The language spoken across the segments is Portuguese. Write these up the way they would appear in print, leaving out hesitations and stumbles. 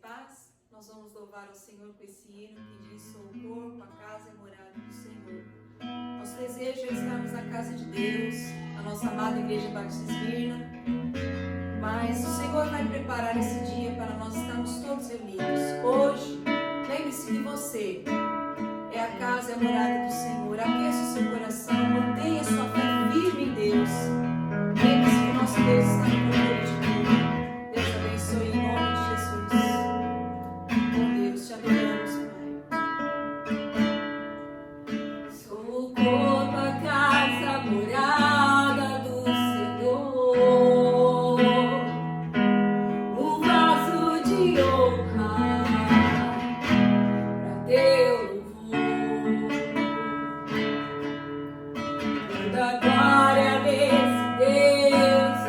paz, nós vamos louvar ao Senhor com esse hino que diz: sou o corpo, a casa e a morada do Senhor. Nosso desejo é estarmos na casa de Deus, a nossa amada Igreja Batista Esmirna, mas o Senhor vai preparar esse dia para nós estarmos todos reunidos. Hoje, lembre-se de você, é a casa e a morada do Senhor. Aqueça o seu coração, mantenha sua fé firme em Deus. Lembre-se que o nosso Deus está no controle de tudo. Deus abençoe em nome de Jesus. Oh Deus, te adoramos, Pai. Sou o corpo, a casa, a morada do Senhor, o vaso de honra para teu louvor. Toda glória desse Deus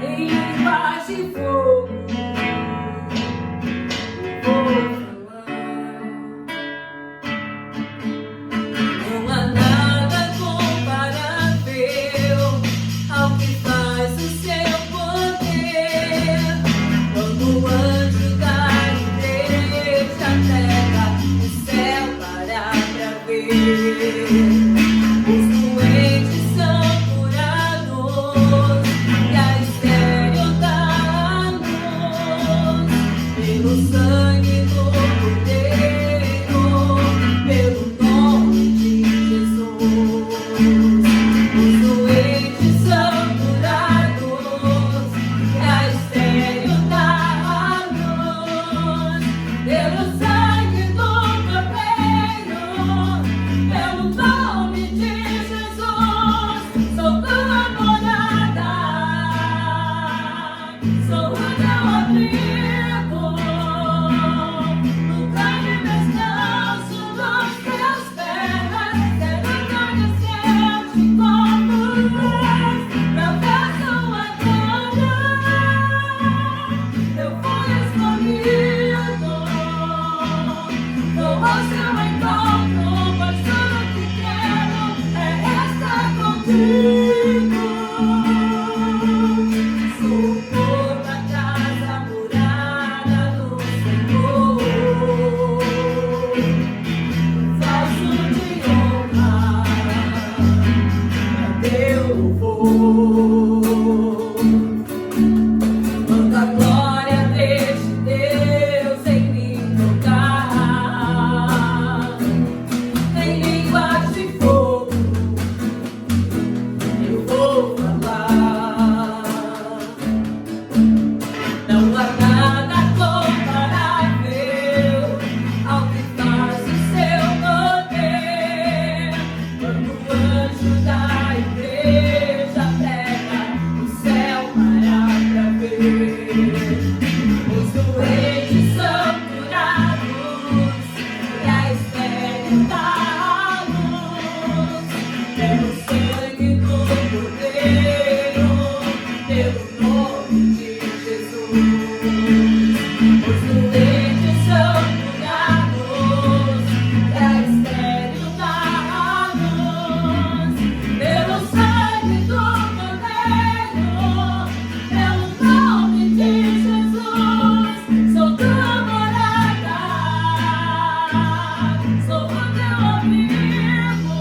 em linguagem de fogo vou falar. Não há nada comparável ao que faz o seu poder. Quando o anjo da igreja terra o céu para ver. Os doentes são curados e a estéril dá luz pelo sangue do Cordeiro, pelo nome de Jesus. Os doentes são curados e a estéril dá luz pelo sangue do Cordeiro, pelo nome de Jesus. Sou tua morada, sou o teu abrigo, lugar de descanso nos teus pés. Quero conhecer-te como és, professo agora. Eu fui escolhido, vou ao seu encontro, pois tudo que quero é estar contigo. Sou o corpo, a casa, a morada do Senhor, vaso de honra para teu louvor. Quanta glória deste Deus em mim tocar, em línguas de fogo eu vou falar. Não há nada comparável ao que faz o seu poder. Quando o anjo da igreja pega o céu para ver. Os doentes são curados e a estéril dá luz pelo sangue do Cordeiro, pelo nome de Jesus. Os doentes são curados e a estéril dá luz pelo sangue do Cordeiro, pelo nome de Jesus. Sou tua morada, sou o teu abrigo,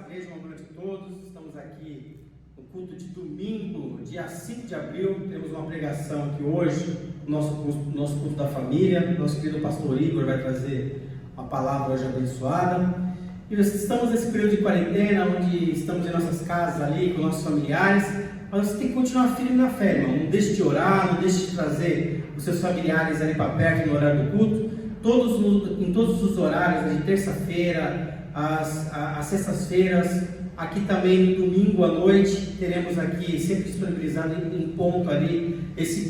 igreja, uma boa noite a todos. Estamos aqui no culto de domingo, dia 5 de abril. Temos uma pregação aqui hoje, nosso culto da família. Nosso querido pastor Igor vai trazer uma palavra hoje abençoada. E nós estamos nesse período de quarentena, onde estamos em nossas casas ali, com nossos familiares. Mas você tem que continuar firme na fé, irmão. Não deixe de orar, não deixe de trazer os seus familiares ali para perto no horário do culto. Em todos os horários, de terça-feira, às sextas-feiras, aqui também no domingo à noite, teremos aqui sempre disponibilizado em ponto ali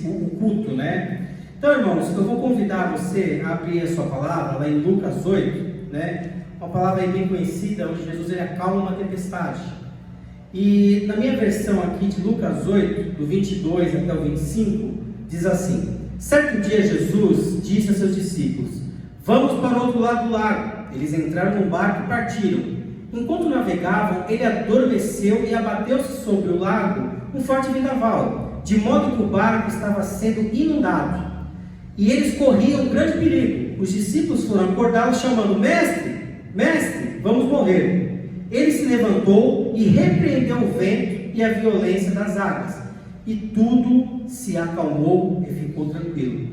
o culto, né? Então, irmãos, eu vou convidar você a abrir a sua palavra lá em Lucas 8, né? Uma palavra aí bem conhecida, onde Jesus ele acalma uma tempestade. E na minha versão aqui de Lucas 8, do 22 até o 25, diz assim: certo dia Jesus disse a seus discípulos: vamos para o outro lado do lago. Eles entraram no barco e partiram. Enquanto navegavam, ele adormeceu e abateu-se sobre o lago um forte vendaval, de modo que o barco estava sendo inundado. E eles corriam um grande perigo. Os discípulos foram acordá-lo chamando: mestre, mestre, vamos morrer. Ele se levantou e repreendeu o vento e a violência das águas, e tudo se acalmou e ficou tranquilo.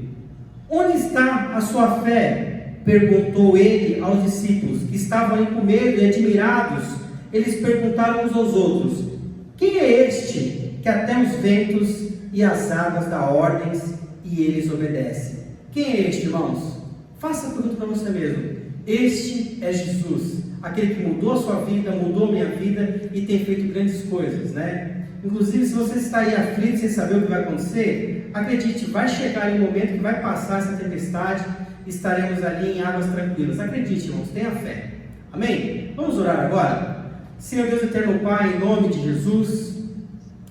Onde está a sua fé? Perguntou ele aos discípulos, que estavam ali com medo e admirados. Eles perguntaram uns aos outros: quem é este que até os ventos e as águas dá ordens e eles obedecem? Quem é este, irmãos? Faça a pergunta para você mesmo. Este é Jesus, aquele que mudou a sua vida, mudou a minha vida e tem feito grandes coisas, né? Inclusive, se você está aí aflito sem saber o que vai acontecer, acredite, vai chegar um momento que vai passar essa tempestade, estaremos ali em águas tranquilas. Acredite, irmãos, tenha fé. Amém? Vamos orar agora? Senhor Deus eterno Pai, em nome de Jesus,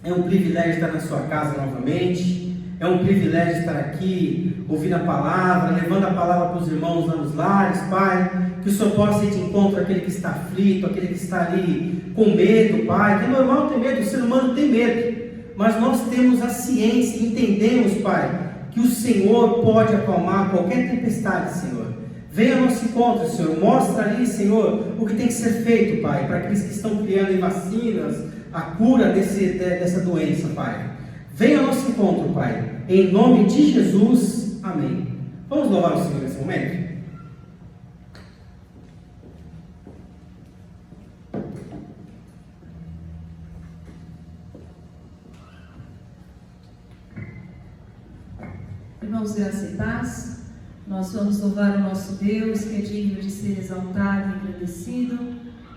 é um privilégio estar na sua casa novamente, é um privilégio estar aqui, ouvindo a palavra, levando a palavra para os irmãos lá nos lares, Pai, que o Senhor possa ir de encontro àquele que está aflito, aquele que está ali com medo, Pai, que é normal ter medo, o ser humano tem medo, mas nós temos a ciência e entendemos, Pai, que o Senhor pode acalmar qualquer tempestade, Senhor. Venha ao nosso encontro, Senhor. Mostra ali, Senhor, o que tem que ser feito, Pai, para aqueles que estão criando vacinas, a cura dessa doença, Pai. Venha ao nosso encontro, Pai. Em nome de Jesus. Amém. Vamos louvar o Senhor nesse momento? Irmãos, graça e paz, nós vamos louvar o nosso Deus, que é digno de ser exaltado e agradecido.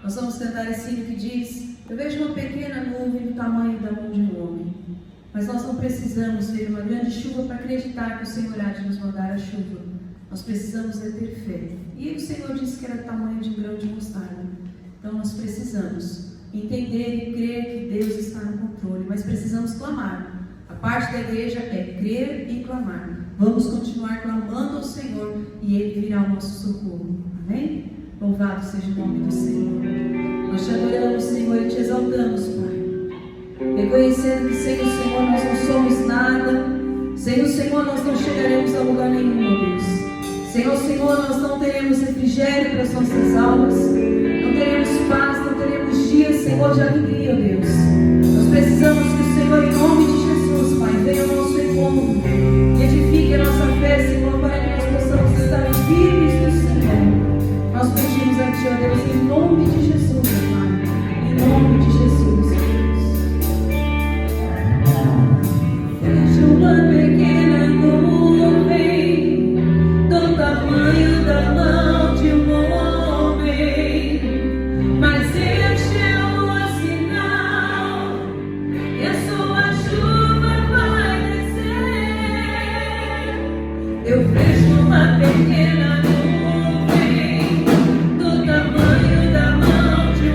Nós vamos cantar esse hino que diz: eu vejo uma pequena nuvem do tamanho da mão de um homem. Mas nós não precisamos ver uma grande chuva para acreditar que o Senhor há de nos mandar a chuva. Nós precisamos de ter fé. E o Senhor disse que era do tamanho de um grão de mostarda. Então nós precisamos entender e crer que Deus está no controle, mas precisamos clamar. A parte da igreja é crer e clamar. Vamos continuar clamando ao Senhor e Ele virá ao nosso socorro. Amém? Louvado seja o nome do Senhor. Nós te adoramos, Senhor, e te exaltamos, Pai. Reconhecendo que sem o Senhor nós não somos nada. Sem o Senhor nós não chegaremos a lugar nenhum, meu Deus. Sem o Senhor nós não teremos refrigério para as nossas almas. Não teremos paz, não teremos dias, Senhor, de alegria, ó Deus. Nós precisamos que o Senhor, em nome de Jesus, Pai, venha ao nosso encontro e edifique a nossa fé, Senhor, para que nós possamos estar firmes no Senhor. Nós pedimos a Ti, ó Deus, em nome de Jesus, Pai, em nome de Jesus, Deus. Vejo uma pequena nuvem do tamanho da mão de um homem, mas este é o sinal que a sua chuva vai descer. Eu vejo uma pequena nuvem do tamanho da mão de um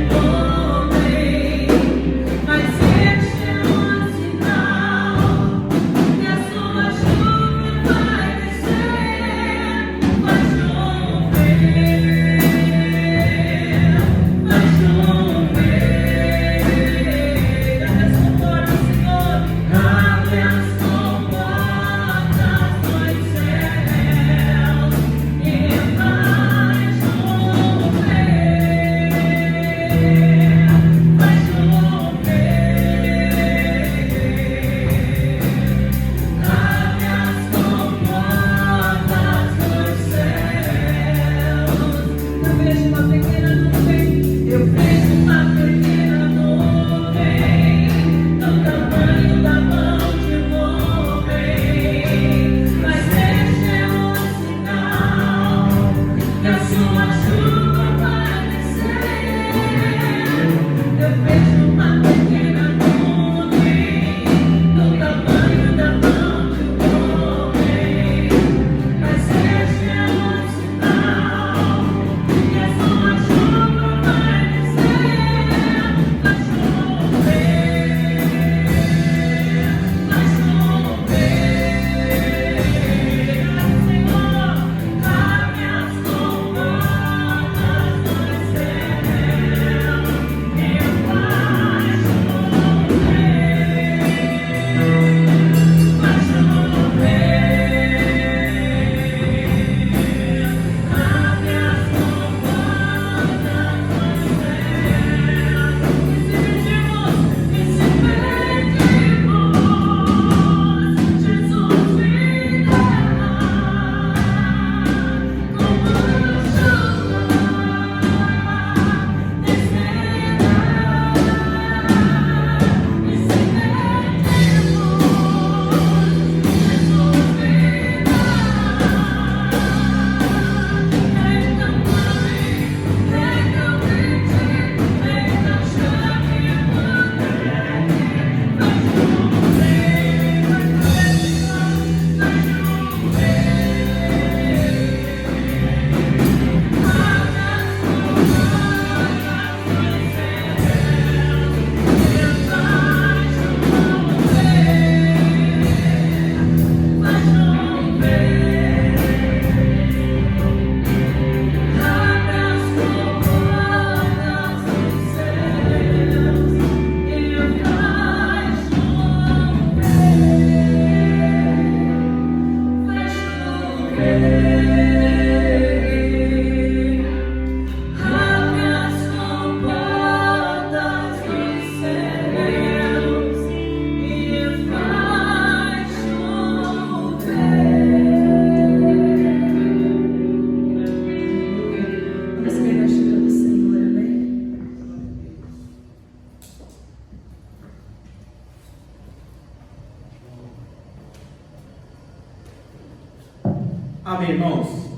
Amém, irmãos?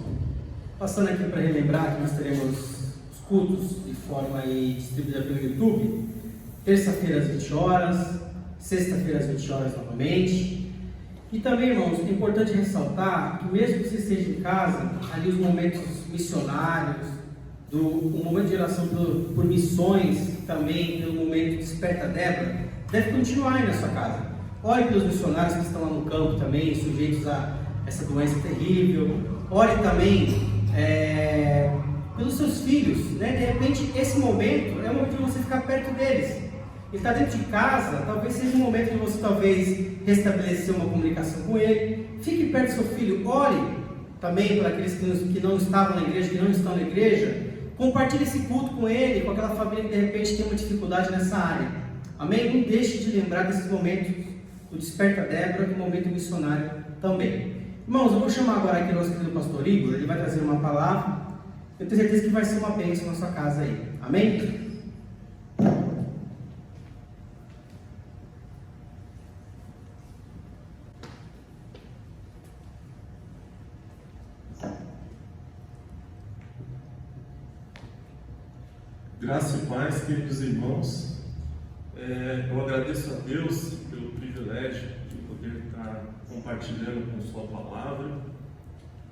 Passando aqui para relembrar que nós teremos os cultos de forma aí distribuída pelo YouTube, terça-feira às 20 horas, sexta-feira às 20 horas novamente. E também, irmãos, é importante ressaltar que mesmo que você esteja em casa, ali os momentos missionários, o momento de oração por missões, também pelo momento Desperta Débora, deve continuar aí na sua casa. Ore pelos missionários que estão lá no campo também, sujeitos a essa doença terrível. Ore também pelos seus filhos, né? De repente esse momento é o momento de você ficar perto deles. Ele está dentro de casa, talvez seja um momento de você talvez restabelecer uma comunicação com ele. Fique perto do seu filho, ore também para aqueles que não estavam na igreja, que não estão na igreja. Compartilhe esse culto com ele, com aquela família que de repente tem uma dificuldade nessa área. Amém? Não deixe de lembrar desses momentos do Desperta Débora, do momento missionário também. Irmãos, eu vou chamar agora aqui o nosso querido pastor Igor, ele vai trazer uma palavra. Eu tenho certeza que vai ser uma bênção na sua casa aí. Amém? Graça e paz, queridos irmãos. Eu agradeço a Deus pelo privilégio de poder estar compartilhando com sua palavra.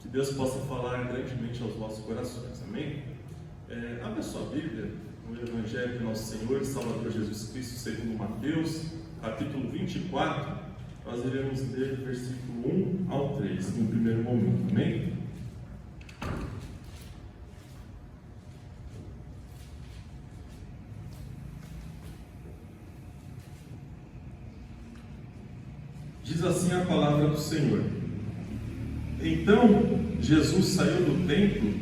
Que Deus possa falar grandemente aos nossos corações, amém? Abra sua Bíblia no Evangelho de Nosso Senhor e Salvador Jesus Cristo, segundo Mateus, capítulo 24. Nós iremos ler do versículo 1 ao 3, no primeiro momento, amém? Diz assim a palavra do Senhor. Então Jesus saiu do templo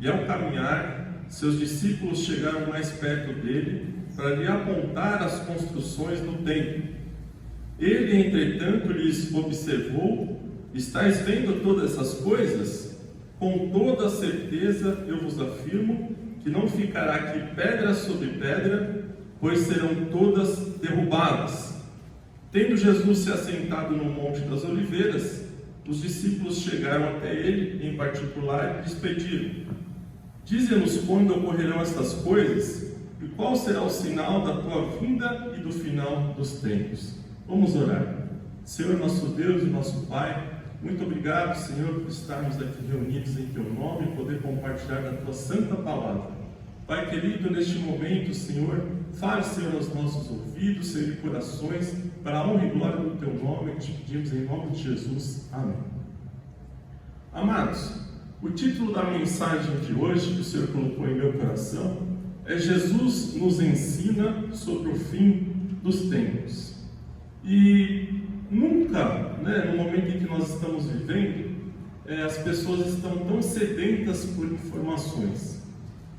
e, ao caminhar, seus discípulos chegaram mais perto dele para lhe apontar as construções do templo. Ele, entretanto, lhes observou: estáis vendo todas essas coisas? Com toda certeza eu vos afirmo que não ficará aqui pedra sobre pedra, pois serão todas derrubadas. Tendo Jesus se assentado no Monte das Oliveiras, os discípulos chegaram até ele em particular e lhes pediram: dize-nos quando ocorrerão estas coisas e qual será o sinal da tua vinda e do final dos tempos. Vamos orar. Senhor, nosso Deus e nosso Pai, muito obrigado, Senhor, por estarmos aqui reunidos em Teu nome e poder compartilhar da Tua santa palavra. Pai querido, neste momento, Senhor, fale, Senhor, aos nossos ouvidos, Senhor, e corações, para a honra e glória do Teu nome, que te pedimos em nome de Jesus. Amém. Amados, o título da mensagem de hoje, que o Senhor colocou em meu coração, é Jesus nos ensina sobre o fim dos tempos. E nunca, no momento em que nós estamos vivendo, as pessoas estão tão sedentas por informações.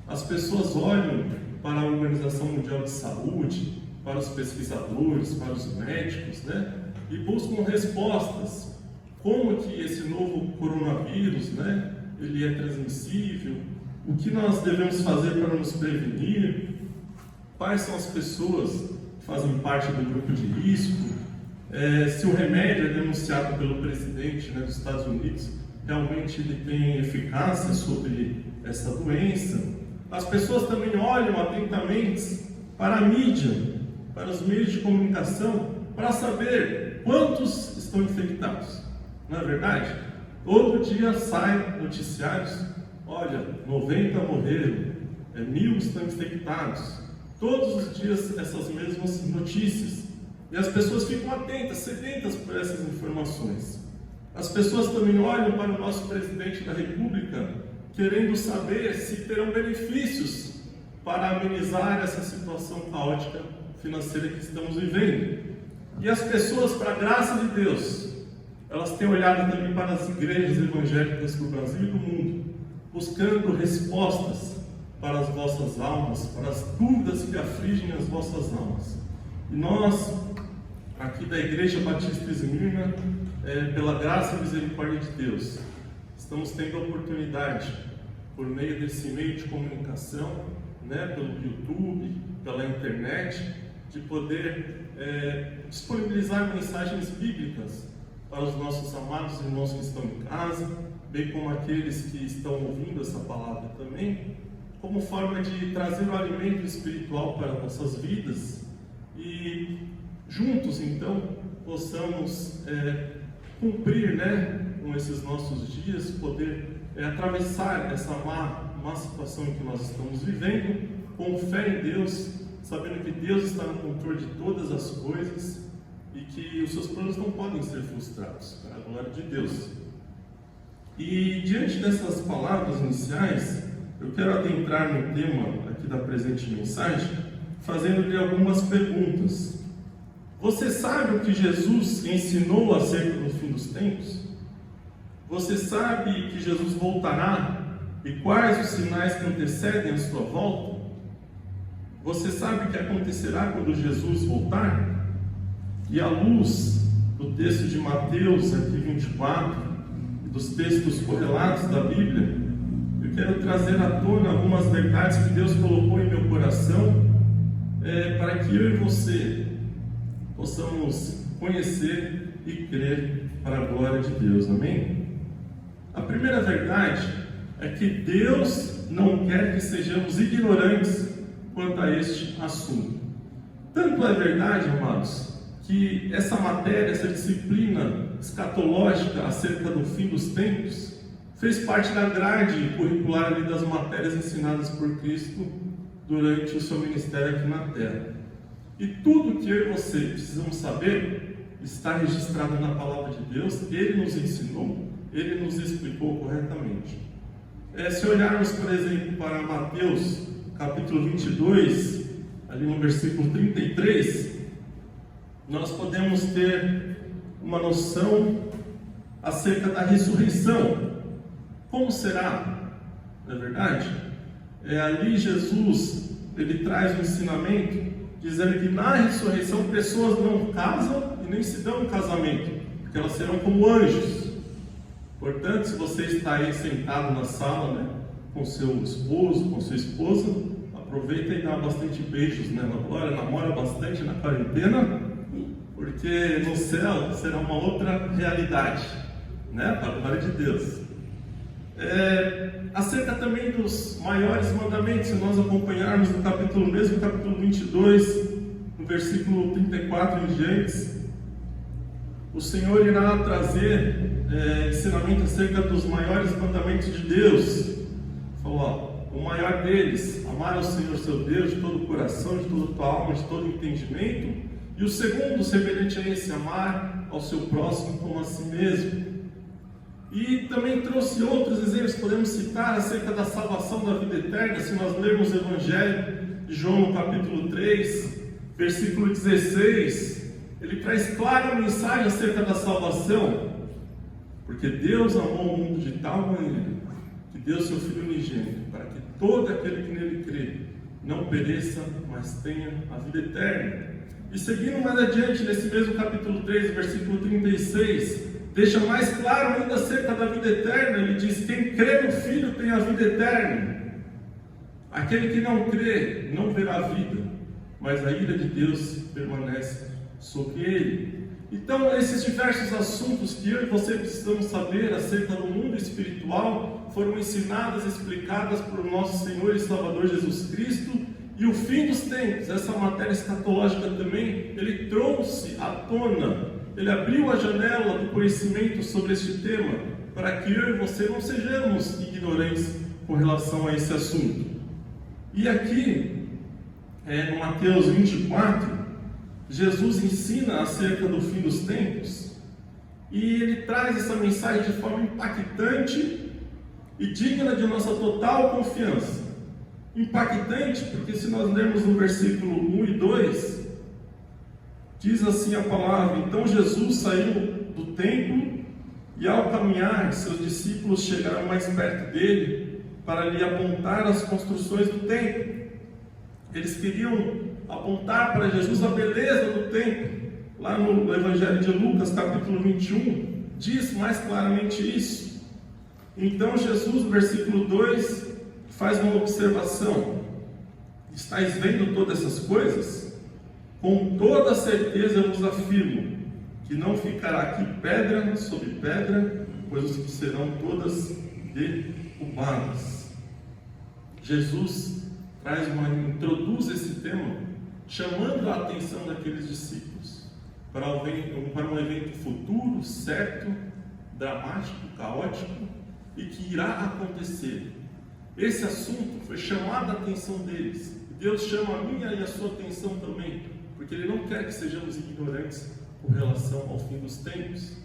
As pessoas olham para a Organização Mundial de Saúde, para os pesquisadores, para os médicos, e buscam respostas. Como que esse novo coronavírus, ele é transmissível? O que nós devemos fazer para nos prevenir? Quais são as pessoas que fazem parte do grupo de risco? Se o remédio é denunciado pelo presidente dos Estados Unidos, realmente ele tem eficácia sobre essa doença? As pessoas também olham atentamente para a mídia, para os meios de comunicação, para saber quantos estão infectados. Não é verdade? Todo dia saem noticiários: olha, 90 morreram, 1000 estão infectados. Todos os dias essas mesmas notícias. E as pessoas ficam atentas, sedentas por essas informações. As pessoas também olham para o nosso presidente da República, querendo saber se terão benefícios para amenizar essa situação caótica financeira que estamos vivendo. E as pessoas, para a graça de Deus, elas têm olhado também para as igrejas evangélicas do Brasil e do mundo, buscando respostas para as vossas almas, para as dúvidas que afligem as vossas almas. E nós, aqui da Igreja Batista Esmirna, pela graça e misericórdia de Deus, estamos tendo a oportunidade, por meio desse meio de comunicação, pelo YouTube, pela internet, de poder disponibilizar mensagens bíblicas para os nossos amados irmãos que estão em casa, bem como aqueles que estão ouvindo essa palavra também, como forma de trazer o alimento espiritual para nossas vidas e juntos, então, possamos cumprir com esses nossos dias, poder atravessar essa má situação que nós estamos vivendo, com fé em Deus, sabendo que Deus está no controle de todas as coisas e que os seus planos não podem ser frustrados, para a glória de Deus. E diante dessas palavras iniciais, eu quero adentrar no tema aqui da presente mensagem, fazendo-lhe algumas perguntas. Você sabe o que Jesus ensinou acerca do fim dos tempos? Você sabe que Jesus voltará e quais os sinais que antecedem a sua volta? Você sabe o que acontecerá quando Jesus voltar? E à luz do texto de Mateus, aqui 24, e dos textos correlatos da Bíblia, eu quero trazer à tona algumas verdades que Deus colocou em meu coração, para que eu e você possamos conhecer e crer para a glória de Deus. Amém? A primeira verdade é que Deus não quer que sejamos ignorantes quanto a este assunto. Tanto é verdade, amados, que essa matéria, essa disciplina escatológica acerca do fim dos tempos, fez parte da grade curricular ali das matérias ensinadas por Cristo durante o seu ministério aqui na Terra. E tudo que eu e você precisamos saber está registrado na Palavra de Deus. Ele nos ensinou, Ele nos explicou corretamente. Se olharmos, por exemplo, para Mateus, capítulo 22, ali no versículo 33, nós podemos ter uma noção acerca da ressurreição. Como será? Não é verdade? Ali Jesus, ele traz um ensinamento, dizendo que na ressurreição pessoas não casam e nem se dão um casamento, porque elas serão como anjos. Portanto, se você está aí sentado na sala, com seu esposo, com sua esposa, aproveita e dá bastante beijos nela agora, namora bastante na quarentena, porque no céu será uma outra realidade, né? Para a glória de Deus. Acerca também dos maiores mandamentos, se nós acompanharmos no capítulo 22, no versículo 34 em diante, o Senhor irá trazer ensinamento acerca dos maiores mandamentos de Deus. Falou, o maior deles, amar ao Senhor seu Deus de todo o coração, de toda a tua alma, de todo o entendimento. E o segundo, semelhante a esse, amar ao seu próximo como a si mesmo. E também trouxe outros exemplos, podemos citar acerca da salvação da vida eterna, se nós lermos o Evangelho de João no capítulo 3, versículo 16, ele traz clara mensagem acerca da salvação, porque Deus amou o mundo de tal maneira, que deu seu Filho unigênito, para que todo aquele que nele crê, não pereça, mas tenha a vida eterna. E seguindo mais adiante, nesse mesmo capítulo 3, versículo 36, deixa mais claro ainda acerca da vida eterna. Ele diz: quem crê no Filho tem a vida eterna. Aquele que não crê não verá a vida, mas a ira de Deus permanece sobre ele. Então, esses diversos assuntos que eu e você precisamos saber acerca do mundo espiritual foram ensinadas e explicadas por nosso Senhor e Salvador Jesus Cristo. E o fim dos tempos, essa matéria escatológica também, ele trouxe à tona, ele abriu a janela do conhecimento sobre este tema, para que eu e você não sejamos ignorantes com relação a esse assunto. E aqui, no Mateus 24, Jesus ensina acerca do fim dos tempos, e ele traz essa mensagem de forma impactante e digna de nossa total confiança. Impactante, porque se nós lermos no versículo 1 e 2, diz assim a palavra: então Jesus saiu do templo, e ao caminhar, seus discípulos chegaram mais perto dele, para lhe apontar as construções do templo. Eles queriam apontar para Jesus a beleza do templo. Lá no Evangelho de Lucas, capítulo 21, diz mais claramente isso. Então Jesus, no versículo 2, faz uma observação: estáis vendo todas essas coisas? Com toda certeza eu vos afirmo que não ficará aqui pedra sobre pedra, pois as que serão todas derrubadas. Jesus introduz esse tema, chamando a atenção daqueles discípulos para um evento futuro, certo, dramático, caótico, e que irá acontecer. Esse assunto foi chamado a atenção deles. Deus chama a minha e a sua atenção também, porque Ele não quer que sejamos ignorantes com relação ao fim dos tempos.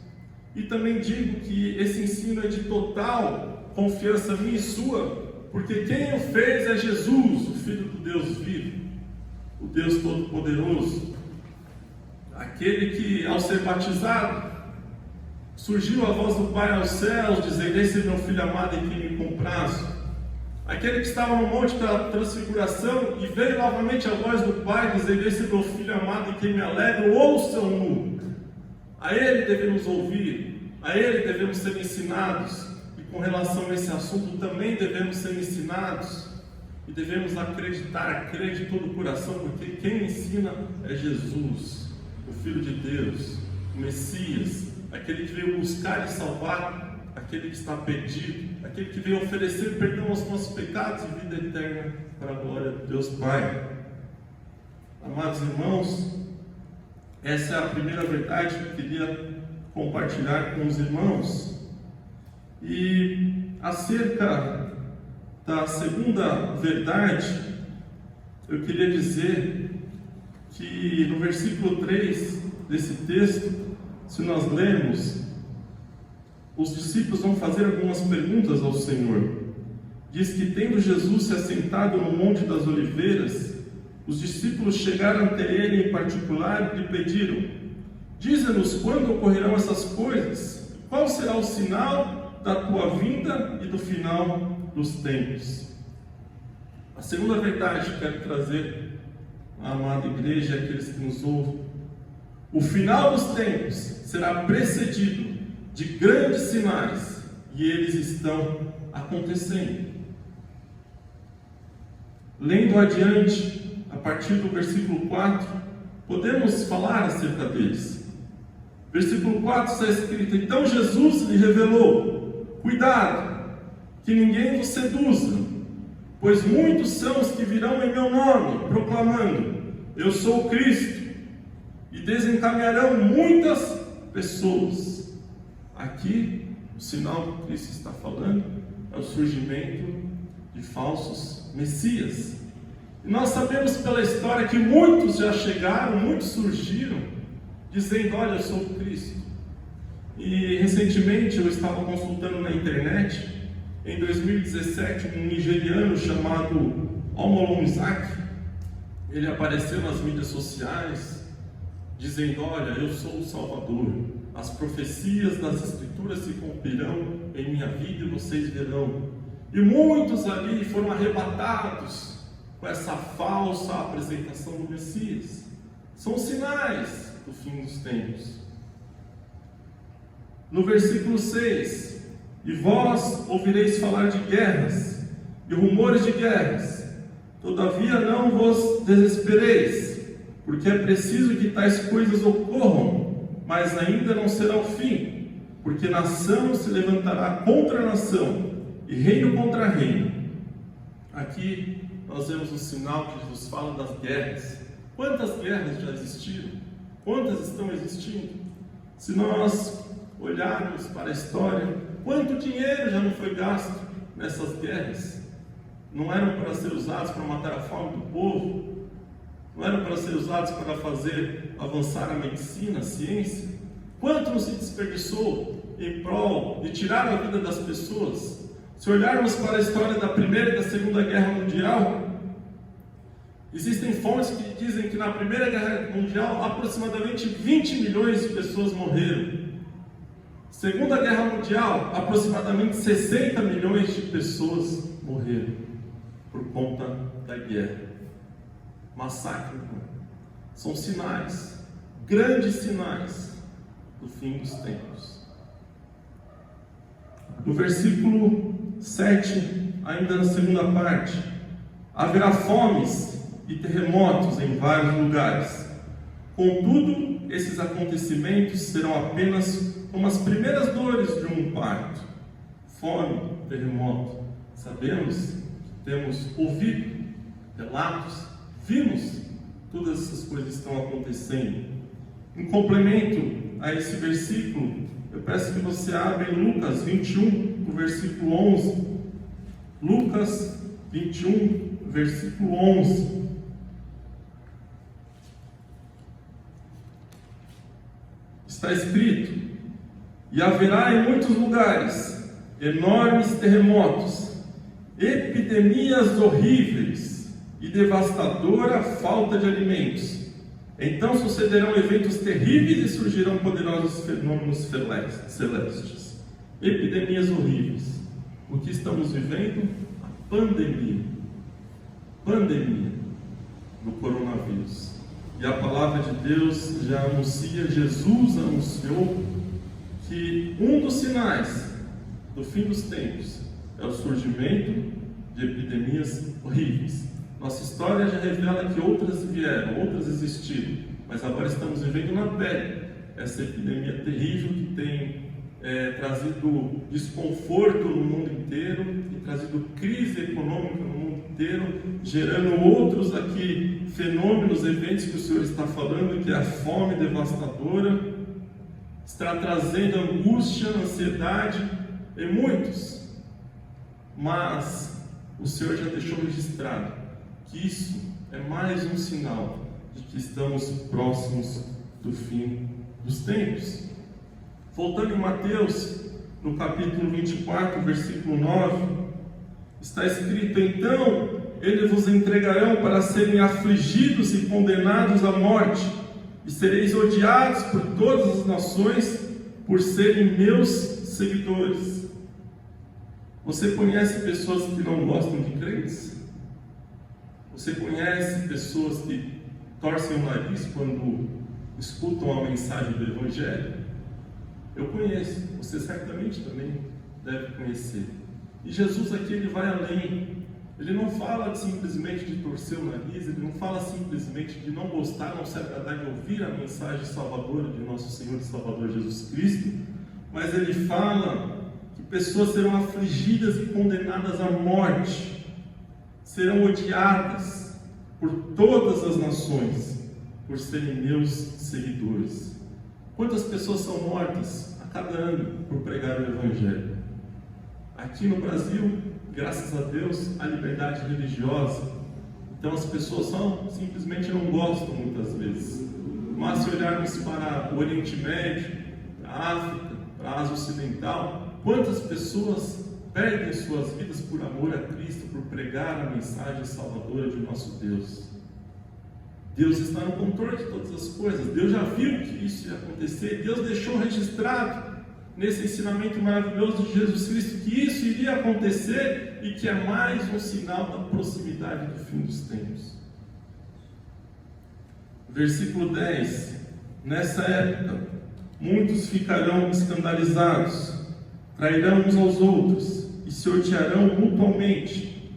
E também digo que esse ensino é de total confiança minha e sua, porque quem o fez é Jesus, o Filho do Deus vivo, o Deus Todo-Poderoso, aquele que, ao ser batizado, surgiu a voz do Pai aos céus, dizendo: esse é meu Filho amado em quem me comprazo. Aquele que estava no monte da transfiguração e veio novamente a voz do Pai, dizendo: esse é meu Filho amado em quem me alegro, ouçam-no. A Ele devemos ouvir, a Ele devemos ser ensinados, e com relação a esse assunto também devemos ser ensinados, e devemos acreditar, crer de todo o coração, porque quem ensina é Jesus, o Filho de Deus, o Messias, aquele que veio buscar e salvar aquele que está perdido, aquele que veio oferecer perdão aos nossos pecados e vida eterna para a glória de Deus Pai. Amados irmãos, essa é a primeira verdade que eu queria compartilhar com os irmãos. E acerca da segunda verdade, eu queria dizer que no versículo 3 desse texto, se nós lermos, os discípulos vão fazer algumas perguntas ao Senhor. Diz que, tendo Jesus se assentado no Monte das Oliveiras, os discípulos chegaram até ele em particular e lhe pediram: dize-nos quando ocorrerão essas coisas, qual será o sinal da tua vinda e do final dos tempos. A segunda verdade que quero trazer à amada igreja e àqueles que nos ouvem: o final dos tempos será precedido de grandes sinais, e eles estão acontecendo. Lendo adiante, a partir do versículo 4, podemos falar acerca deles. Versículo 4 está escrito: então Jesus lhe revelou: cuidado, que ninguém vos seduza, pois muitos são os que virão em meu nome, proclamando: eu sou o Cristo, e desencaminharão muitas pessoas. Aqui, o sinal que Cristo está falando é o surgimento de falsos messias. E nós sabemos pela história que muitos já chegaram, muitos surgiram, dizendo: olha, eu sou o Cristo. E recentemente eu estava consultando na internet, em 2017, um nigeriano chamado Omolonzak, ele apareceu nas mídias sociais, dizendo: olha, eu sou o Salvador, as profecias das Escrituras se cumprirão em minha vida e vocês verão. E muitos ali foram arrebatados com essa falsa apresentação do Messias. São sinais do fim dos tempos. No versículo 6: e vós ouvireis falar de guerras e rumores de guerras, todavia não vos desespereis, porque é preciso que tais coisas ocorram, mas ainda não será o fim, porque nação se levantará contra nação, e reino contra reino. Aqui nós vemos um sinal que Jesus fala das guerras. Quantas guerras já existiram? Quantas estão existindo? Se nós olharmos para a história, quanto dinheiro já não foi gasto nessas guerras? Não eram para ser usados para matar a fome do povo? Não eram para ser usados para fazer avançar a medicina, a ciência? Quanto não se desperdiçou em prol de tirar a vida das pessoas? Se olharmos para a história da Primeira e da Segunda Guerra Mundial, existem fontes que dizem que na Primeira Guerra Mundial aproximadamente 20 milhões de pessoas morreram. Segunda Guerra Mundial, aproximadamente 60 milhões de pessoas morreram por conta da guerra. Massacre. São sinais, grandes sinais do fim dos tempos. No versículo 7, ainda na segunda parte: haverá fomes e terremotos em vários lugares. Contudo, esses acontecimentos serão apenas como as primeiras dores de um parto. Fome, terremoto. Sabemos, temos ouvido relatos, vimos, todas essas coisas estão acontecendo. Em complemento a esse versículo, eu peço que você abra em Lucas 21, o versículo 11. Lucas 21, versículo 11. Está escrito: e haverá em muitos lugares enormes terremotos, epidemias horríveis e devastadora falta de alimentos. Então sucederão eventos terríveis e surgirão poderosos fenômenos celestes. Epidemias horríveis. O que estamos vivendo? A pandemia. Pandemia do coronavírus. E a palavra de Deus já anuncia, Jesus anunciou, que um dos sinais do fim dos tempos é o surgimento de epidemias horríveis. Nossa história já revela que outras vieram, outras existiram, mas agora estamos vivendo na pele essa epidemia terrível que tem trazido desconforto no mundo inteiro, tem trazido crise econômica no mundo inteiro, gerando outros aqui fenômenos, eventos que o Senhor está falando, que é a fome devastadora, está trazendo angústia, ansiedade em muitos. Mas o Senhor já deixou registrado que isso é mais um sinal de que estamos próximos do fim dos tempos. Voltando em Mateus, no capítulo 24, versículo 9, está escrito: então eles vos entregarão para serem afligidos e condenados à morte, e sereis odiados por todas as nações por serem meus seguidores. Você conhece pessoas que não gostam de crentes? Você conhece pessoas que torcem o nariz quando escutam a mensagem do Evangelho? Eu conheço, você certamente também deve conhecer. E Jesus aqui ele vai além. Ele não fala simplesmente de torcer o nariz, ele não fala simplesmente de não gostar, não se agradar de ouvir a mensagem salvadora de nosso Senhor e Salvador Jesus Cristo, mas ele fala que pessoas serão afligidas e condenadas à morte, serão odiadas por todas as nações, por serem meus seguidores. Quantas pessoas são mortas a cada ano por pregar o Evangelho? Aqui no Brasil, graças a Deus, a liberdade religiosa. Então as pessoas simplesmente não gostam muitas vezes. Mas se olharmos para o Oriente Médio, para a África, para a Ásia Ocidental, quantas pessoas perdem suas vidas por amor a Cristo, por pregar a mensagem salvadora de nosso Deus? Deus está no controle de todas as coisas. Deus já viu que isso ia acontecer. Deus deixou registrado nesse ensinamento maravilhoso de Jesus Cristo que isso iria acontecer e que é mais um sinal da proximidade do fim dos tempos. Versículo 10: nessa época muitos ficarão escandalizados, trairão uns aos outros e se odiarão mutuamente.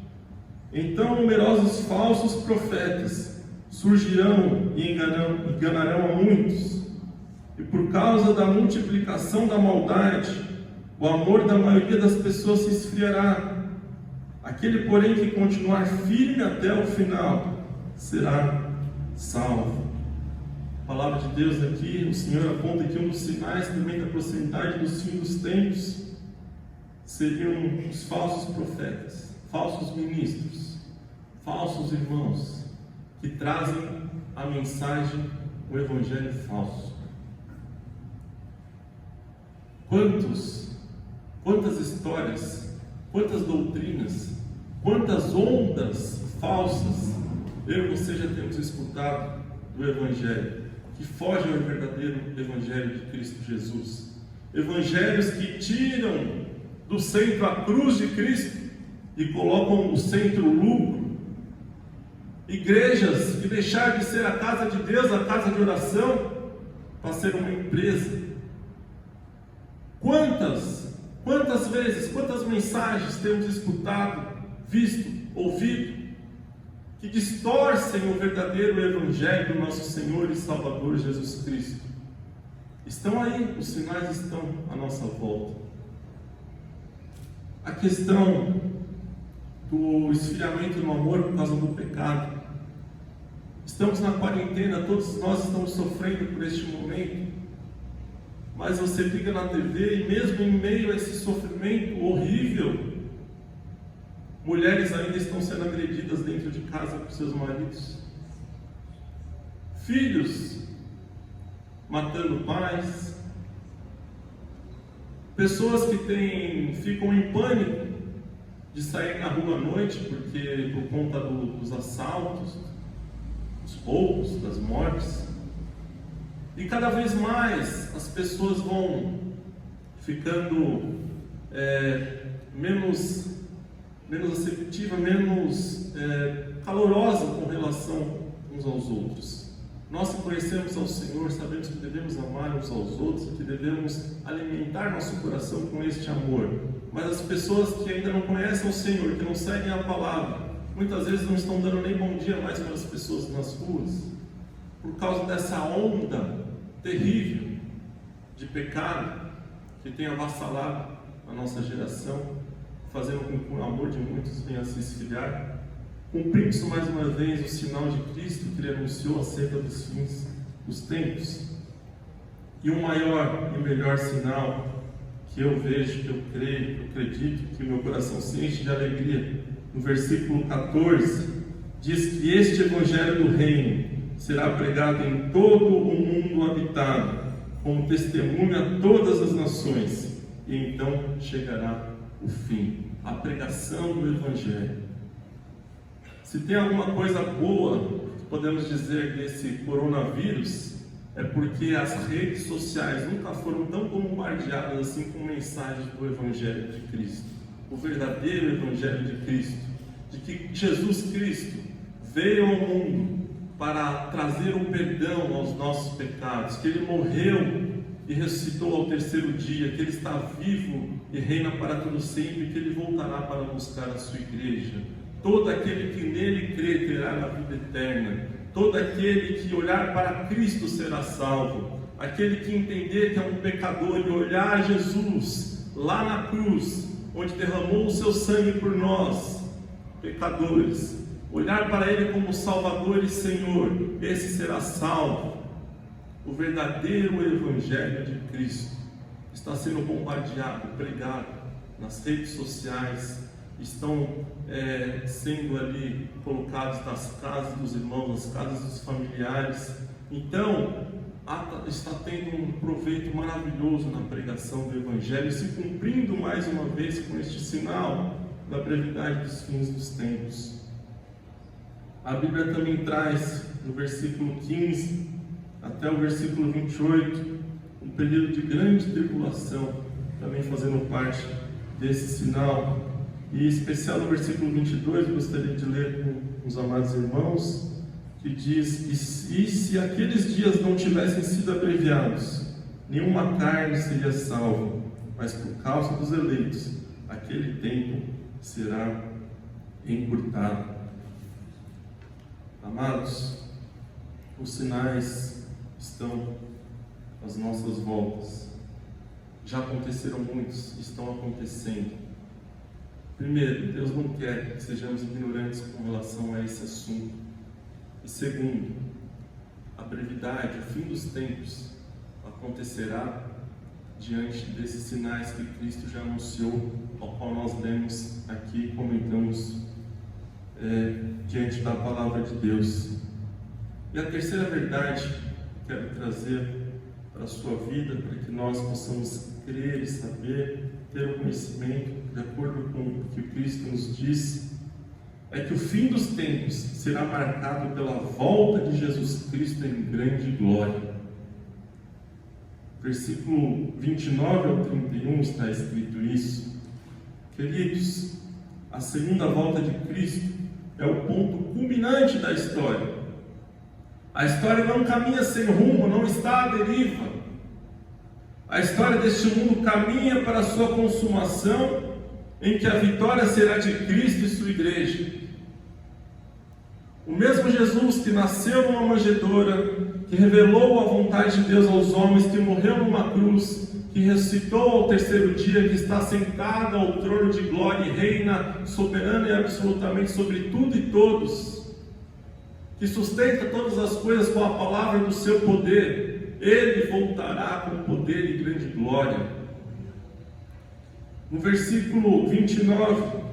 Então numerosos falsos profetas surgirão e enganarão a muitos. E por causa da multiplicação da maldade, o amor da maioria das pessoas se esfriará. Aquele, porém, que continuar firme até o final, será salvo. A palavra de Deus aqui, o Senhor aponta que um dos sinais também da proximidade dos fins dos tempos seriam os falsos profetas, falsos ministros, falsos irmãos, que trazem a mensagem, o Evangelho falso. Quantas histórias, quantas doutrinas, quantas ondas falsas eu e você já temos escutado do Evangelho, que fogem ao verdadeiro Evangelho de Cristo Jesus. Evangelhos que tiram do centro a cruz de Cristo e colocam no centro o lucro. Igrejas que deixaram de ser a casa de Deus, a casa de oração, para ser uma empresa. Quantas vezes, quantas mensagens temos escutado, visto, ouvido, que distorcem o verdadeiro Evangelho do nosso Senhor e Salvador Jesus Cristo? Estão aí, os sinais estão à nossa volta. A questão do esfriamento no amor por causa do pecado. Estamos na quarentena, todos nós estamos sofrendo por este momento. Mas você liga na TV e mesmo em meio a esse sofrimento horrível, mulheres ainda estão sendo agredidas dentro de casa por seus maridos. Filhos matando pais. Pessoas que ficam em pânico de sair na rua à noite por conta dos assaltos, dos roubos, das mortes. E cada vez mais as pessoas vão ficando menos receptiva, menos calorosa com relação uns aos outros. Nós que conhecemos ao Senhor, sabemos que devemos amar uns aos outros, que devemos alimentar nosso coração com este amor. Mas as pessoas que ainda não conhecem o Senhor, que não seguem a palavra, muitas vezes não estão dando nem bom dia mais para as pessoas nas ruas, por causa dessa onda terrível de pecado que tem avassalado a nossa geração, fazendo com que o amor de muitos venha a se esfriar. Cumprimos mais uma vez o sinal de Cristo que Ele anunciou acerca dos fins dos tempos. E um maior e melhor sinal que eu vejo, que eu creio, que eu acredito, que o meu coração se enche de alegria, no versículo 14, diz que este Evangelho do Reino será pregado em todo o mundo habitado, como testemunho a todas as nações, e então chegará o fim, a pregação do Evangelho. Se tem alguma coisa boa que podemos dizer desse coronavírus, é porque as redes sociais nunca foram tão bombardeadas assim com mensagens do Evangelho de Cristo, o verdadeiro Evangelho de Cristo, de que Jesus Cristo veio ao mundo para trazer o perdão aos nossos pecados, que Ele morreu e ressuscitou ao terceiro dia, que Ele está vivo e reina para todo sempre, que Ele voltará para buscar a sua igreja. todo aquele que nele crê terá a vida eterna, todo aquele que olhar para Cristo será salvo, aquele que entender que é um pecador e olhar Jesus lá na cruz, onde derramou o seu sangue por nós, pecadores, olhar para Ele como Salvador e Senhor, esse será salvo. O verdadeiro Evangelho de Cristo está sendo bombardeado, pregado nas redes sociais, estão sendo ali colocados nas casas dos irmãos, nas casas dos familiares. Então, está tendo um proveito maravilhoso na pregação do Evangelho, se cumprindo mais uma vez com este sinal da brevidade dos fins dos tempos. A Bíblia também traz, no versículo 15 até o versículo 28, um período de grande tribulação, também fazendo parte desse sinal. E em especial no versículo 22, eu gostaria de ler com os amados irmãos, que diz: e se aqueles dias não tivessem sido abreviados, nenhuma carne seria salva, mas por causa dos eleitos, aquele tempo será encurtado. Amados, os sinais estão às nossas voltas. Já aconteceram muitos, estão acontecendo. Primeiro, Deus não quer que sejamos ignorantes com relação a esse assunto. E segundo, a brevidade, o fim dos tempos acontecerá diante desses sinais que Cristo já anunciou, ao qual nós lemos aqui e comentamos diante da palavra de Deus. E a terceira verdade que quero trazer para a sua vida, para que nós possamos crer e saber, ter o conhecimento de acordo com o que Cristo nos diz, é que o fim dos tempos será marcado pela volta de Jesus Cristo em grande glória. Versículo 29 ao 31 está escrito isso. Queridos, a segunda volta de Cristo é o ponto culminante da história. A história não caminha sem rumo, não está à deriva. A história deste mundo caminha para a sua consumação, em que a vitória será de Cristo e sua igreja. O mesmo Jesus que nasceu numa manjedoura, que revelou a vontade de Deus aos homens, que morreu numa cruz, que ressuscitou ao terceiro dia, que está sentado ao trono de glória e reina soberana e absolutamente sobre tudo e todos, que sustenta todas as coisas com a palavra do seu poder, Ele voltará com poder e grande glória. No versículo 29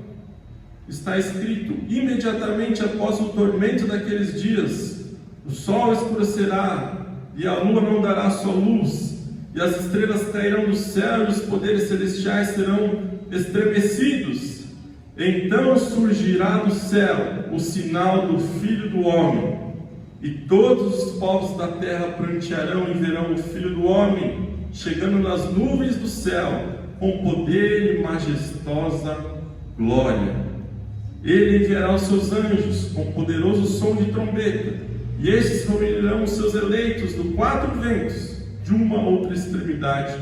está escrito: imediatamente após o tormento daqueles dias, o sol escurecerá e a lua não dará sua luz, e as estrelas cairão do céu e os poderes celestiais serão estremecidos. Então surgirá do céu o sinal do Filho do Homem, e todos os povos da terra prantearão e verão o Filho do Homem chegando nas nuvens do céu com poder e majestosa glória. Ele enviará os seus anjos com poderoso som de trombeta, e estes reunirão os seus eleitos dos quatro ventos, de uma a outra extremidade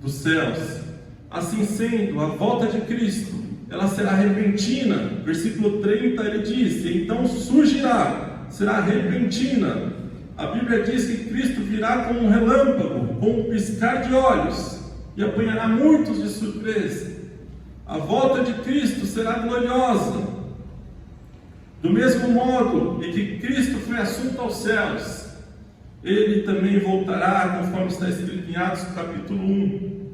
dos céus. Assim sendo, a volta de Cristo, ela será repentina. Versículo 30 ele diz: então surgirá, será repentina. A Bíblia diz que Cristo virá como um relâmpago, com um piscar de olhos, e apanhará muitos de surpresa. A volta de Cristo será gloriosa. Do mesmo modo em que Cristo foi assunto aos céus, Ele também voltará, conforme está escrito em Atos capítulo 1.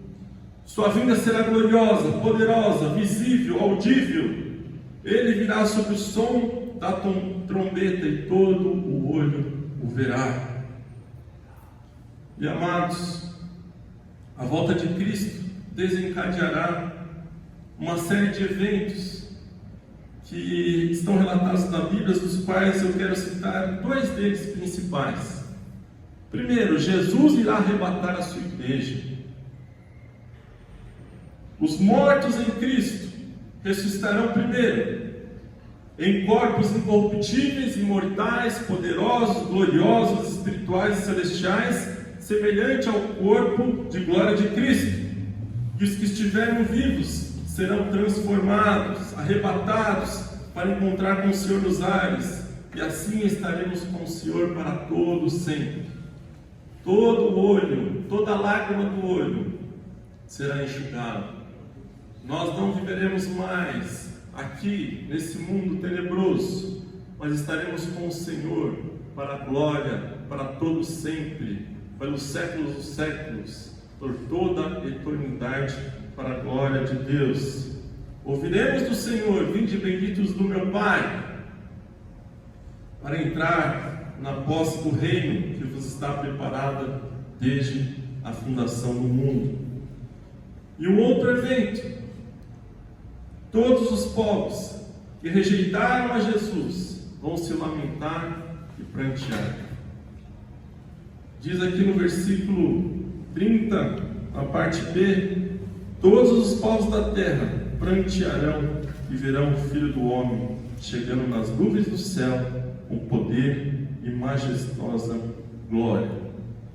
Sua vinda será gloriosa, poderosa, visível, audível. Ele virá sob o som da trombeta e todo o olho o verá. E amados, a volta de Cristo desencadeará uma série de eventos que estão relatados na Bíblia, dos quais eu quero citar dois deles principais. Primeiro, Jesus irá arrebatar a sua igreja. Os mortos em Cristo ressuscitarão primeiro, em corpos incorruptíveis, imortais, poderosos, gloriosos, espirituais e celestiais, semelhante ao corpo de glória de Cristo. E os que estiverem vivos serão transformados, arrebatados, para encontrar com o Senhor nos ares, e assim estaremos com o Senhor para todo sempre. Todo olho, toda lágrima do olho será enxugada. Nós não viveremos mais aqui nesse mundo tenebroso, mas estaremos com o Senhor para a glória, para todo sempre, pelos séculos dos séculos, por toda a eternidade, para a glória de Deus. Ouviremos do Senhor: vinde benditos do meu Pai, para entrar na posse do reino que vos está preparada desde a fundação do mundo. E o outro evento: todos os povos que rejeitaram a Jesus vão se lamentar e prantear. Diz aqui no versículo 30, a parte B: todos os povos da terra prantearão e verão o Filho do Homem chegando nas nuvens do céu com poder e majestosa glória.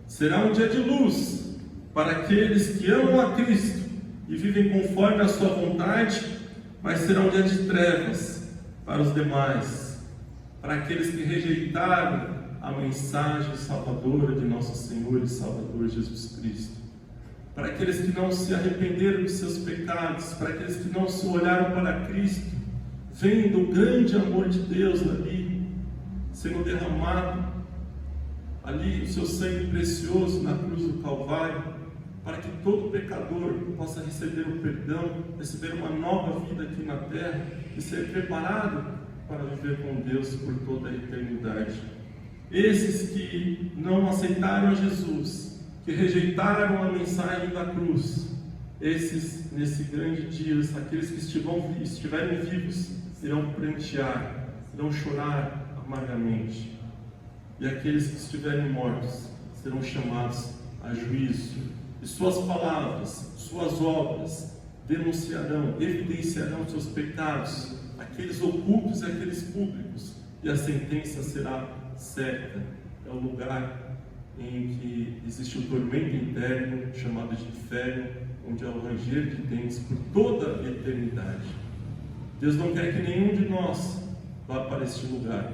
Será um dia de luz para aqueles que amam a Cristo e vivem conforme a sua vontade, mas será um dia de trevas para os demais, para aqueles que rejeitaram a mensagem salvadora de nosso Senhor e Salvador Jesus Cristo, para aqueles que não se arrependeram dos seus pecados, para aqueles que não se olharam para Cristo, vendo o grande amor de Deus ali, sendo derramado, ali o seu sangue precioso na cruz do Calvário, para que todo pecador possa receber o perdão, receber uma nova vida aqui na terra e ser preparado para viver com Deus por toda a eternidade. Esses que não aceitaram Jesus, que rejeitaram a mensagem da cruz, esses, nesse grande dia, aqueles que estiverem vivos, irão prantear, irão chorar amargamente. E aqueles que estiverem mortos serão chamados a juízo. E suas palavras, suas obras denunciarão, evidenciarão seus pecados, aqueles ocultos e aqueles públicos, e a sentença será certa. É o lugar em que existe um tormento interno, chamado de inferno, onde há o ranger de dentes por toda a eternidade. Deus não quer que nenhum de nós vá para este lugar.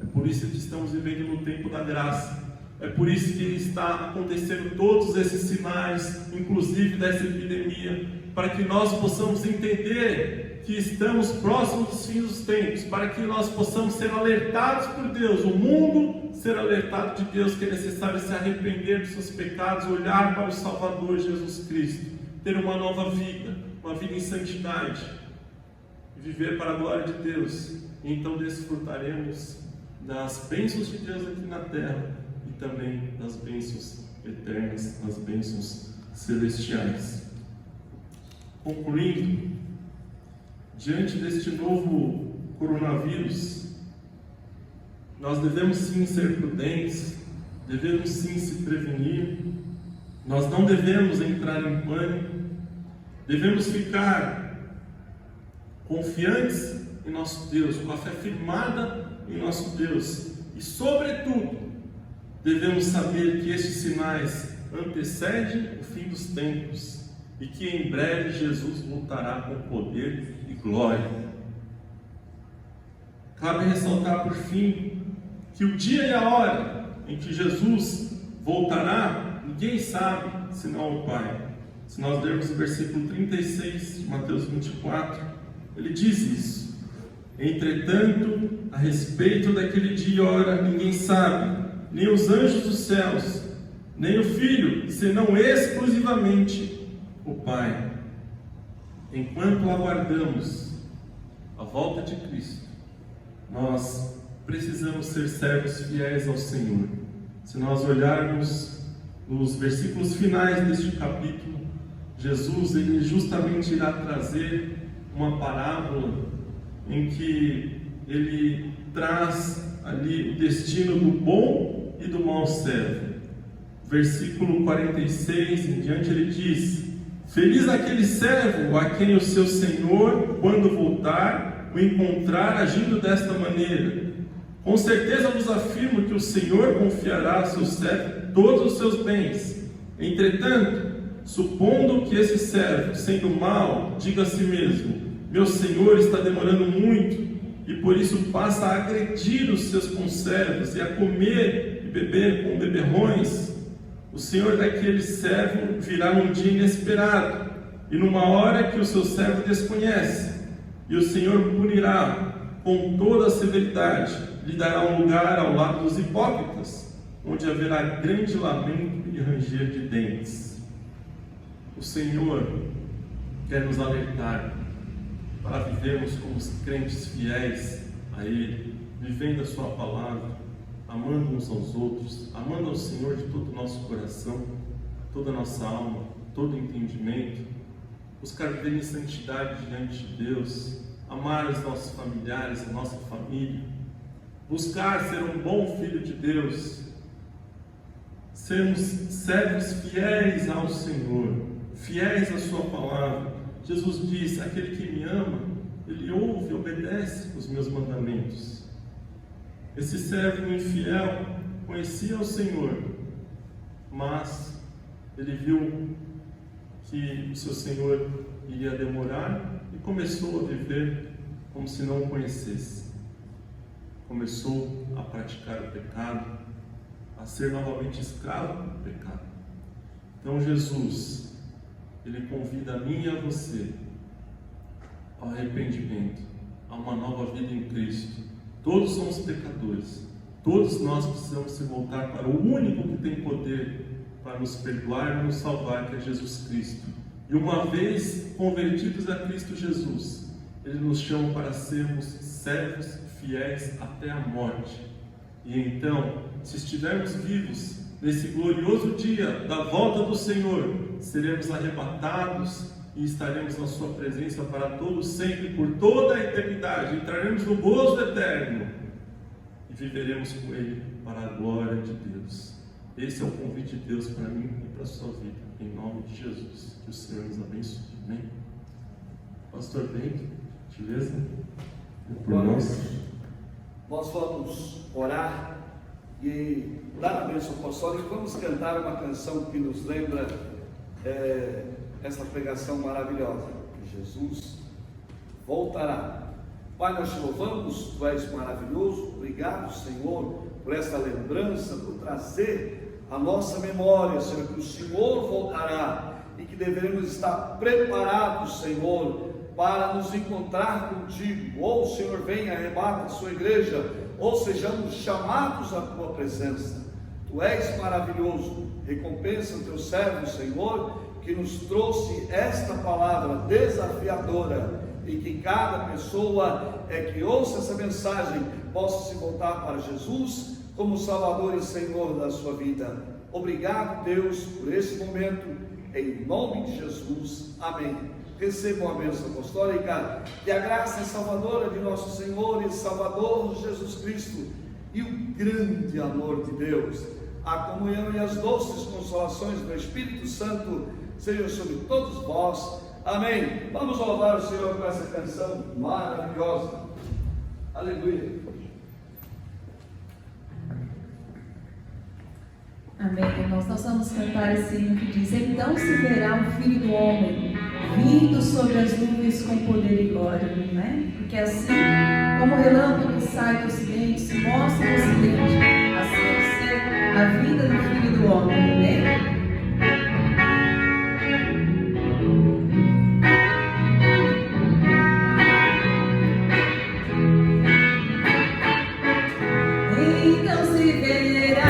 É por isso que estamos vivendo no tempo da graça. É por isso que está acontecendo todos esses sinais, inclusive dessa epidemia, para que nós possamos entender que estamos próximos dos fins dos tempos, para que nós possamos ser alertados por Deus, o mundo ser alertado de Deus, que é necessário se arrepender dos seus pecados, olhar para o Salvador Jesus Cristo, ter uma nova vida, uma vida em santidade, viver para a glória de Deus, e então desfrutaremos das bênçãos de Deus aqui na terra e também das bênçãos eternas, das bênçãos celestiais. Concluindo, diante deste novo coronavírus, nós devemos sim ser prudentes, devemos sim se prevenir, nós não devemos entrar em pânico, devemos ficar confiantes em nosso Deus, com a fé firmada em nosso Deus, e sobretudo, devemos saber que estes sinais antecedem o fim dos tempos, e que em breve Jesus voltará com poder e glória. Cabe ressaltar por fim que o dia e a hora em que Jesus voltará, ninguém sabe senão o Pai. Se nós lermos o versículo 36 de Mateus 24, ele diz isso: entretanto, a respeito daquele dia e hora, ninguém sabe, nem os anjos dos céus, nem o Filho, senão exclusivamente o Pai. Enquanto aguardamos a volta de Cristo, nós precisamos ser servos fiéis ao Senhor. Se nós olharmos nos versículos finais deste capítulo, Jesus ele justamente irá trazer uma parábola em que ele traz ali o destino do bom e do mau servo. Versículo 46 em diante ele diz: feliz aquele servo a quem o seu Senhor, quando voltar, o encontrar agindo desta maneira. Com certeza vos afirmo que o Senhor confiará a seu servo todos os seus bens. Entretanto, supondo que esse servo, sendo mau, diga a si mesmo: meu Senhor está demorando muito, e por isso passa a agredir os seus conservos e a comer e beber com beberrões, o senhor daquele servo virá num dia inesperado e numa hora que o seu servo desconhece, e o senhor punirá com toda a severidade, lhe dará um lugar ao lado dos hipócritas, onde haverá grande lamento e ranger de dentes. O Senhor quer nos alertar para vivermos como os crentes fiéis a Ele, vivendo a Sua palavra, amando uns aos outros, amando ao Senhor de todo o nosso coração, toda a nossa alma, todo o entendimento, buscar viver em santidade diante de Deus, amar os nossos familiares, a nossa família, buscar ser um bom filho de Deus, sermos servos fiéis ao Senhor, fiéis à Sua palavra. Jesus diz: aquele que me ama, ele ouve e obedece os meus mandamentos. Esse servo infiel conhecia o Senhor, mas ele viu que o seu Senhor iria demorar e começou a viver como se não o conhecesse. Começou a praticar o pecado, a ser novamente escravo do pecado. Então Jesus, Ele convida a mim e a você ao arrependimento, a uma nova vida em Cristo. Todos somos pecadores, todos nós precisamos se voltar para o único que tem poder para nos perdoar e nos salvar, que é Jesus Cristo. E uma vez convertidos a Cristo Jesus, Ele nos chama para sermos servos fiéis até a morte. E então, se estivermos vivos nesse glorioso dia da volta do Senhor, seremos arrebatados e estaremos na Sua presença para todo sempre, por toda a eternidade. Entraremos no gozo eterno e viveremos com Ele para a glória de Deus. Esse é o convite de Deus para mim e para a sua vida, em nome de Jesus. Que o Senhor nos abençoe. Amém? Pastor Bento, gentileza, por nós. Nós vamos orar e dar a bênção apostólica e vamos cantar uma canção que nos lembra essa pregação maravilhosa, que Jesus voltará. Pai, nós te louvamos, Tu és maravilhoso. Obrigado, Senhor, por esta lembrança, por trazer a nossa memória, Senhor, que o Senhor voltará e que devemos estar preparados, Senhor, para nos encontrar contigo. Ou o Senhor venha e arrebata a sua igreja, ou sejamos chamados à tua presença. Tu és maravilhoso. Recompensa o teu servo, Senhor, que nos trouxe esta palavra desafiadora, e que cada pessoa que ouça essa mensagem possa se voltar para Jesus como Salvador e Senhor da sua vida. Obrigado, Deus, por esse momento, em nome de Jesus. Amém. Recebam a bênção apostólica, que a graça salvadora de nosso Senhor e Salvador Jesus Cristo e o grande amor de Deus, a comunhão e as doces consolações do Espírito Santo sejam sobre todos vós. Amém. Vamos louvar o Senhor com essa canção maravilhosa. Aleluia. Amém, irmãos. Nós vamos cantar esse hino que diz: então se verá o Filho do Homem vindo sobre as nuvens com poder e glória, né? Porque assim como o relâmpago que sai do ocidente se mostra no ocidente, assim deve ser a vida do Filho do Homem, né? Então se verá